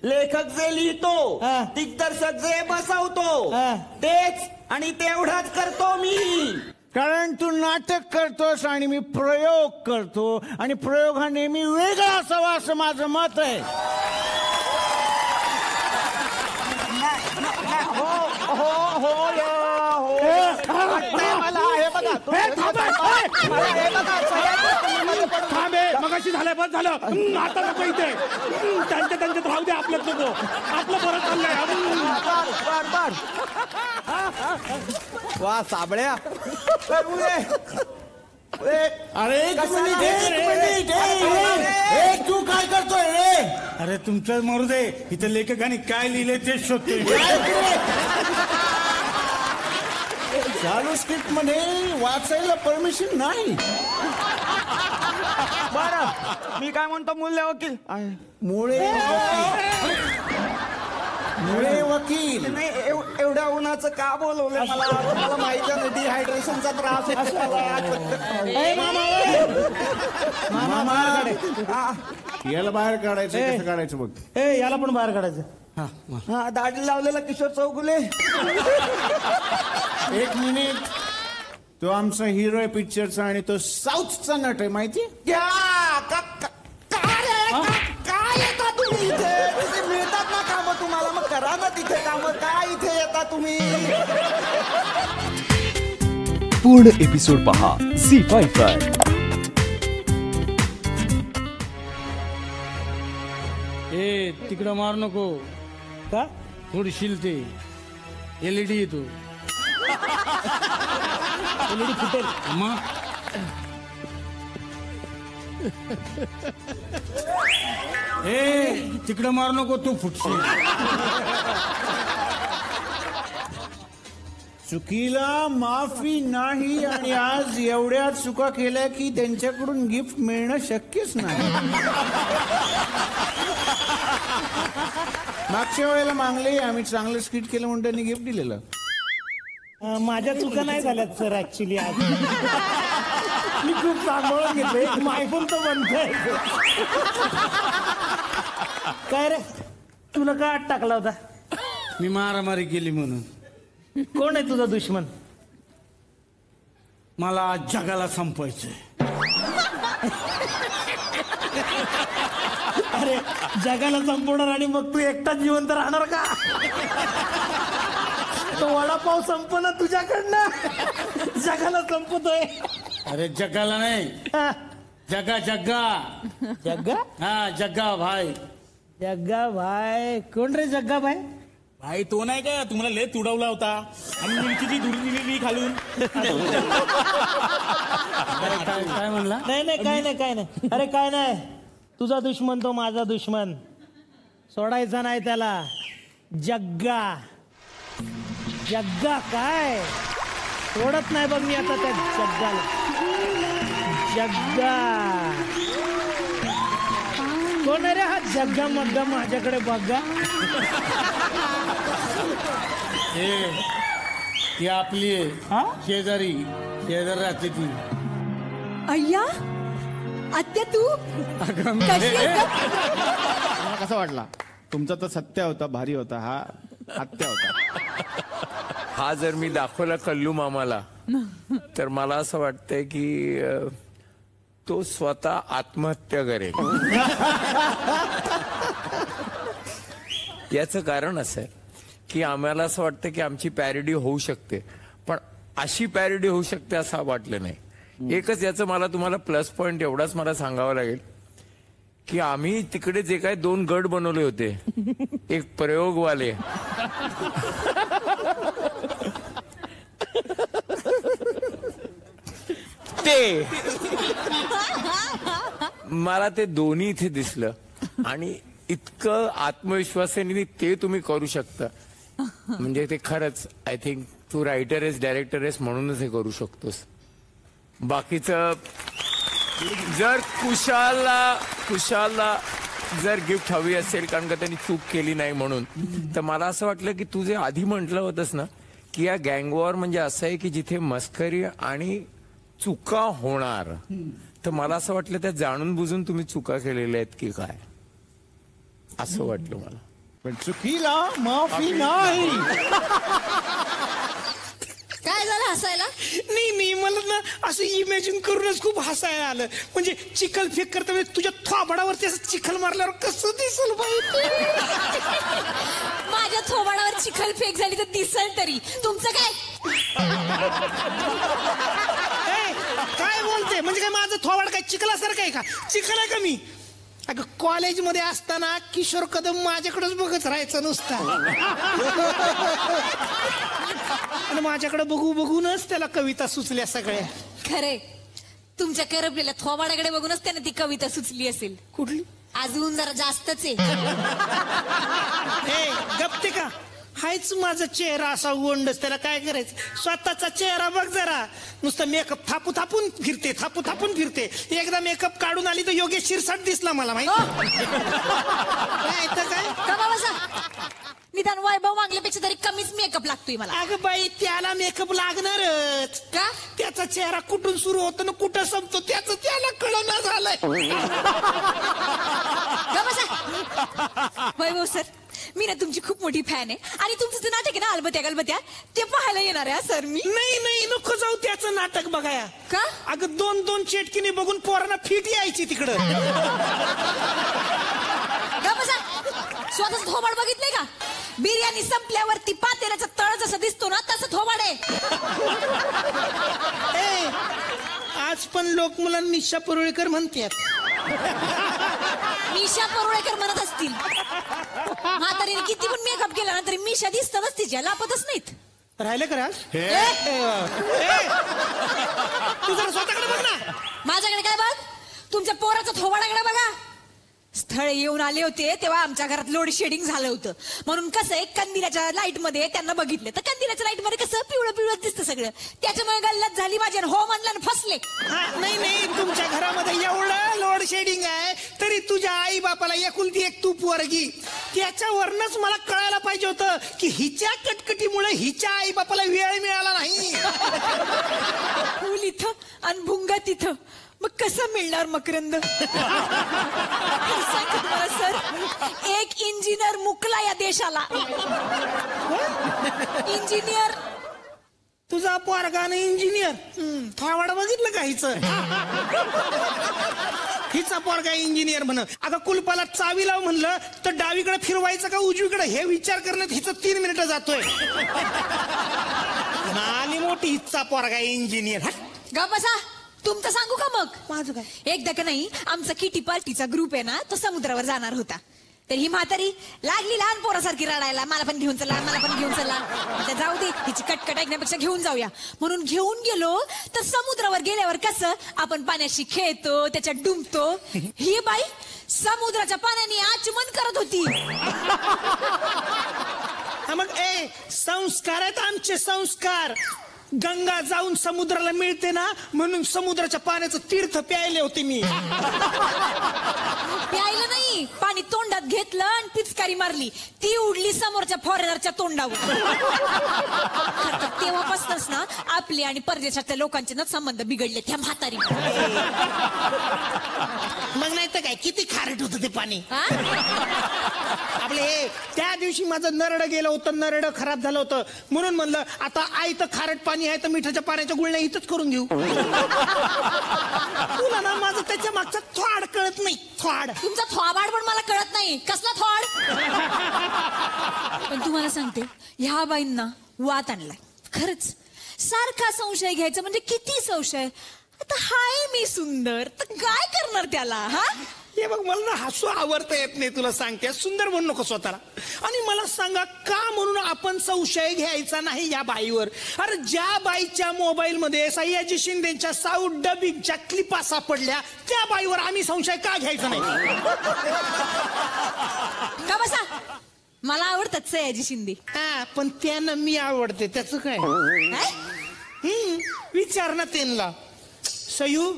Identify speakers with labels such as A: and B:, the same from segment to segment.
A: लेखक जे लिहितो, दिग्दर्शक जे बसवतो, तेच आणि तेवढाच करतो मी.
B: कारण तू नाटक करतोस आणि मी प्रयोग करतो, आणि प्रयोग हा नेहमी वेगळा असावा असं माझं मत आहे.
C: मगाशी झालंय, बस झालं. आता नको इथे, त्यांच्यात राहू दे, आपल्यात नको. आपलं बरं चाललंय.
A: वा साबळ्या.
B: अरे तू काय करतोय रे? अरे तुमचं मरू दे, इथं लेखकाने काय लिहिले तेच शोधतोय. चालू स्क्रिप्ट मध्ये वाचायला परमिशन नाही.
A: बरं मी काय म्हणतो, मूल्य वकील
B: मुळे वकील
A: नाही, एवढ्या उन्हाचं का बोलवलं मला? मला माहिती आहे डिहायड्रेशनचा त्रास
B: याला बाहेर काढायचं. कसं काढायचं बघ.
C: याला पण बाहेर काढायचं.
A: हा दाढी लावलेला किशोर चौगुले.
B: एक मिनिट. तो आमचा हिरो आहे पिक्चरचा, आणि तो साऊथचा नट आहे माहिती.
A: काय येता तुम्ही इथे? मिळतात ना कामं तुम्हाला, मग करा ना तिथे कामं. काय इथे येता तुम्ही?
D: पूर्ण एपिसोड पहा झी5 वर.
C: तिकडं मार नको का? थोडी शिलते. एलईडी येतो. एलईडी फुटेल मग. तिकडं मार नको, तू फुटशील.
B: चुकीला माफी नाही, आणि आज एवढ्या चुका केल्या की त्यांच्याकडून गिफ्ट मिळणं शक्यच नाही. मागच्या वेळेला मागले, आम्ही चांगलं स्किट केलं म्हणून त्यांनी गिफ्ट दिलेलं.
C: माझ्या चुका नाही झाल्यात सर. ऍक्च्युली आज मी खूप सांभाळून घेतले. मायफोन तर बनतोय. काय रे, तुला काय आत टाकला होता? मी मारामारी केली म्हणून. कोण आहे तुझा दुश्मन? मला जगाला संपवायचंय. अरे जगाला संपवणार आणि मग तू एकटाच जिवंत राहणार का? तो वडापाव संपवणं तुझ्याकडनं जगाला संपतोय. अरे जगाला नाही, जग्गा जग्गा जग्गा. हा जग्गा भाई. जग्गा भाई कोण रे? जग्गा भाई
E: भाई तो नाही का तुम्हाला लय तुडवला होता आणि मिरचीची धुरी दिलेली खालून.
C: काय म्हणला? नाही काय नाही. अरे काय नाही, तुझा दुश्मन तो माझा दुश्मन. सोडायचा नाही त्याला. जग्गा जग्गा काय सोडत नाही बघ मी आता त्या जग्गाला. जग्गा कोण आहे रे हा जग्गा मग्गा? माझ्याकडे बघा. ती आपली शेजारी राहते ती.
F: अय्या आत्या तू
B: कसा वाटला? तुमचा तर सत्य होता, भारी होता. हा हत्या होता.
G: हा जर मी दाखवला कल्लू मामाला तर मला असं वाटतंय की तो स्वतः आत्महत्या करेल. याचं कारण असं आहे की आम्हाला असं वाटतं की आमची पॅरोडी होऊ शकते, पण अशी पॅरोडी होऊ शकते असं वाटलं नाही. एकच याचं मला तुम्हाला प्लस पॉइंट एवढाच मला सांगावं लागेल की आम्ही तिकडे जे काही 2 गट बनवले होते, एक प्रयोगवाले ते मला ते दोन्ही इथे दिसलं आणि इतकं आत्मविश्वासाने ते तुम्ही करू शकता म्हणजे ते खरंच आय थिंक तू रायटर आहेस, डायरेक्टर आहेस म्हणूनच हे करू शकतोस. बाकीचं जर कुशालला जर गिफ्ट हवी असेल कारण का त्यांनी चूक केली नाही म्हणून, तर मला असं वाटलं की तू जे आधी म्हटलं होतंस ना की या गँगवॉर म्हणजे असं आहे की जिथे मस्करी आणि चुका होणार, तर मला असं वाटलं त्या जाणून बुजून तुम्ही चुका केलेल्या आहेत की काय असं वाटलं मला.
B: पण चुकीला माफी नाही.
F: काय झालं हसायला?
C: नाही मला ना असं इमॅजिन करूनच खूप हसायला आलं. म्हणजे चिखल फेक करता वेळेस तुझ्या थोबाडावरती असं चिखल मारल्यावर कसं दिसल बाई?
F: माझ्या थोबाडावर चिखल फेक झाली तर दिसल तरी. तुमचं काय?
C: काय बोलते? म्हणजे काय माझं थोबाड काय चिखलासारखं आहे का? चिखल आहे का मी? अगं कॉलेजमध्ये असताना किशोर कदम माझ्याकडेच बघत राहायचं नुसता. आणि माझ्याकडे बघूनच त्याला कविता सुचल्या सगळ्या.
F: खरे तुमच्या करपलेल्या थोबाडाकडे बघूनच त्याने ती कविता सुचली असेल.
C: कुठली?
F: अजून जरा जास्तच आहे.
C: गप्ते का? हायच माझा चेहरा असा गोंडस, त्याला काय करायचं? स्वतःचा चेहरा बघ जरा. नुसतं मेकअप थापू थापून फिरते. एकदा मेकअप काढून आली तर योगेश शिरसाट दिसला मला, माहिती काय?
F: निदान वैभव मागल्यापेक्षा तरी कमीच मेकअप लागतोय मला.
C: अगं बाई त्याला मेकअप लागणारच
F: का?
C: त्याचा चेहरा कुठून सुरू होतो ना कुठं संपतो त्याचं त्याला कळना झालंय.
F: वैभव सर, मी ना तुमची खूप मोठी फॅन आहे आणि तुमचं जे नाटक आहे ना अलबत्या ते पाहायला येणार आहे सर मी.
C: नाही नको जाऊ त्याचं नाटक बघाया.
F: का?
C: अगं 2-2 चेटकीने बघून पोरांना फिट यायची तिकडं.
F: स्वतःच थोबाड बघितलंय का? बिर्याणी संपल्यावरती पातेल्याचा तळ जसं दिसतो ना तसं थोबाड आहे.
C: आज पण लोक मला निशा परुळेकर म्हणतात.
F: मिशा परुळेकर म्हणत असतील. म्हातारीने किती पण मेकअप केला ना तरी मिशा दिसतच तिच्या, लापतच नाहीत.
C: राहिलं का राज? तू जरा स्वतःकडे बघ ना.
F: माझ्याकडे काय बघ? तुमच्या पोराच्या थोबाडाकडे बघा. स्थळ येऊन आले होते तेव्हा आमच्या घरात लोड शेडिंग झालं होतं. म्हणून कसं आहे, कंदिलाच्या लाईट मध्ये त्यांना बघितलं तर कंदिलाच्या लाईट मध्ये कसं पिवळं दिसतं सगळं. त्याच्यामुळे गल्लत झाली माझी. हो म्हणलं फसले.
C: नाही तुमच्या घरामध्ये एवढं लोड शेडिंग आहे तरी तुझ्या आई बापाला एकुलती एक तू पोरगी. त्याच्यावरनच मला कळायला पाहिजे होतं की हिच्या कटकटीमुळे हिच्या आई बापाला वेळ मिळाला नाही.
F: फुल इथं आणि भुंगा तिथं, मग कसं मिळणार मकरंद? सर, एक इंजिनियर मुकला या देशाला. इंजिनियर
C: तुझा पोरगाने इंजिनियर थोबाड बघितलं का हिचं? हिचा पोरगा इंजिनियर म्हण. अगं कुलपाला चावी लाव म्हणलं तर डावीकडे फिरवायचं का उजवीकडे हे विचार करण्यात हिचं 3 मिनिटं जातोय. आली मोठी हिचा पोरगा इंजिनियर.
F: गा बसा. तुमचं सांगू का मग?
C: माझं काय?
F: एकदा का नाही आमचा किटी पार्टीचा ग्रुप आहे ना तो समुद्रावर जाणार होता. तर ही म्हातारी लागली लहान पोरासारखी रडायला, मला पण घेऊन चला. जाऊ दे, हिची कटकट ऐकण्यापेक्षा घेऊन जाऊया म्हणून घेऊन गेलो. तर समुद्रावर गेल्यावर कसं आपण पाण्याशी खेळतो, त्याच्यात डुंबतो. ही बाई समुद्राच्या पाण्याने आचमन करत होती.
C: मग संस्कार आहेत आमचे संस्कार. गंगा जाऊन समुद्राला मिळते ना म्हणून समुद्राच्या पाण्याचं तीर्थ प्यायले होते मी.
F: प्यायला नाही, पाणी तोंडात घेतलं आणि पिचकारी मारली. ती उडली समोरच्या फॉरेनरच्या तोंडावर. तेव्हापासूनच ना आपले आणि परदेशातल्या लोकांचे ना संबंध बिघडले त्या म्हातारी.
C: मग नाही तर काय, किती खारट होतं ते पाणी. आपले त्या दिवशी माझं नरड गेलं होतं, नरड खराब झालं होतं म्हणून म्हणलं आता आई तर खारट पाणी आहे तर मिठाच्या पाण्याच्या गुळण्या इथंच करून घेऊ. तुला ना माझं त्याच्या मागचा थोड कळत नाही. थोड
F: तुमचा थोबाड पण मला कळत नाही. कसला थोड? पण तुम्हाला सांगते, ह्या बाईंना वात आणलाय खरंच. सारखा संशय घ्यायचा म्हणजे किती संशय. आता हाय मी सुंदर तर काय करणार त्याला? हा
C: हे बघ, मला ना हसू आवडता येत नाही. तुला सांगते सुंदर म्हणू नको स्वतःला. आणि मला सांगा का म्हणून आपण संशय घ्यायचा नाही या बाईवर? अरे ज्या बाईच्या मोबाईल मध्ये सयाजी शिंदेच्या साऊथ डबिंगच्या क्लिपा सापडल्या त्या बाईवर आम्ही संशय का घ्यायचा नाही?
F: का बसा. मला आवडतात सयाजी शिंदे.
C: पण त्यानं मी आवडते त्याच काय? विचार ना त्यांना. सयू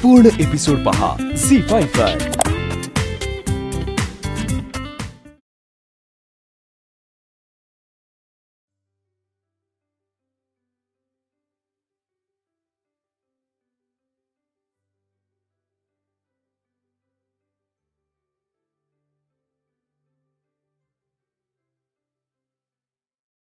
D: पूर्ण एपिसोड पहा झी5 वर.